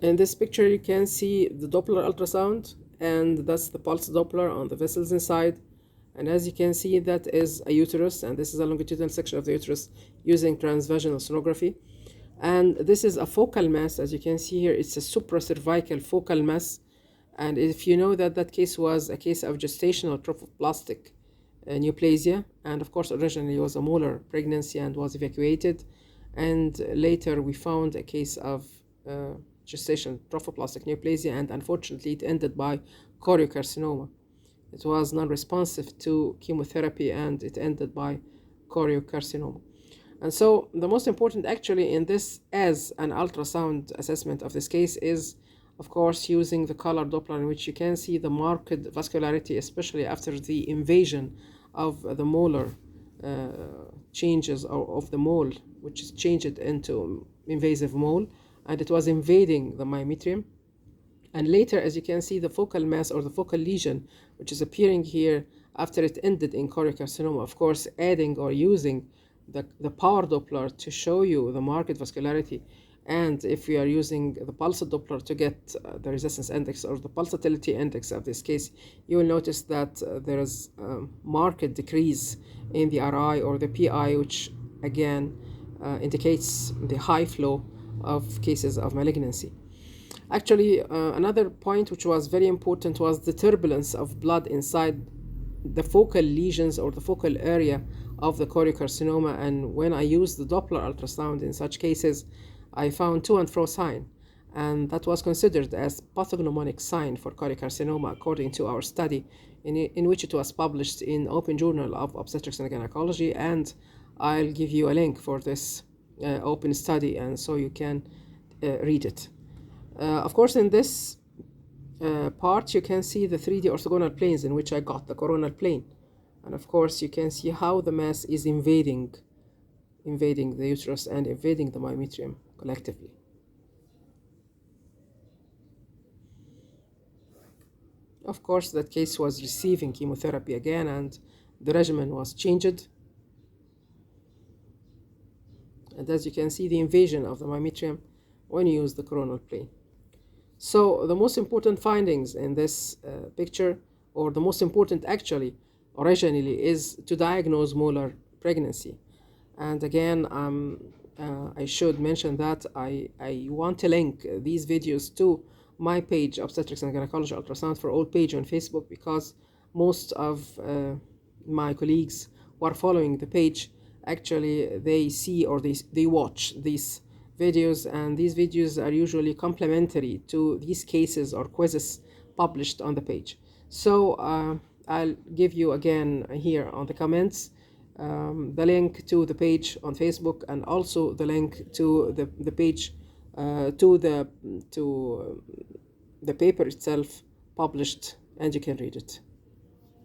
In this picture, you can see the Doppler ultrasound, and that's the pulse Doppler on the vessels inside. And as you can see, that is a uterus, and this is a longitudinal section of the uterus using transvaginal sonography. And this is a focal mass. As you can see here, it's a supracervical focal mass. And if you know that that case was a case of gestational trophoblastic neoplasia, and of course originally it was a molar pregnancy and was evacuated, and later we found a case of gestational trophoblastic neoplasia, and unfortunately it ended by choriocarcinoma. It was non-responsive to chemotherapy and it ended by choriocarcinoma. And so the most important actually in this as an ultrasound assessment of this case is, of course, using the color Doppler, in which you can see the marked vascularity, especially after the invasion of the molar changes of the mole, which is changed into invasive mole, and it was invading the myometrium. And later, as you can see, the focal mass or the focal lesion, which is appearing here after it ended in choriocarcinoma, of course, adding or using the power Doppler to show you the marked vascularity. And if we are using the pulse Doppler to get the resistance index or the pulsatility index of this case, you will notice that there is a marked decrease in the RI or the PI, which again indicates the high flow of cases of malignancy. Actually, another point which was very important was the turbulence of blood inside the focal lesions or the focal area of the choriocarcinoma. And when I used the Doppler ultrasound in such cases, I found to and fro sign, and that was considered as pathognomonic sign for choriocarcinoma according to our study, in which it was published in Open Journal of Obstetrics and Gynecology. And I'll give you a link for this open study, and so you can read it. Of course, in this part, you can see the 3D orthogonal planes in which I got the coronal plane. And of course, you can see how the mass is invading the uterus and invading the myometrium collectively. Of course, that case was receiving chemotherapy again, and the regimen was changed. And as you can see, the invasion of the myometrium when you use the coronal plane. So the most important findings in this picture, or the most important actually originally, is to diagnose molar pregnancy. And again, I should mention that I want to link these videos to my page, Obstetrics and Gynecology Ultrasound for All page on Facebook, because most of my colleagues who are following the page, actually they see or they watch these videos, and these videos are usually complementary to these cases or quizzes published on the page. So I'll give you again here on the comments the link to the page on Facebook, and also the link to the page to the paper itself published, and you can read it.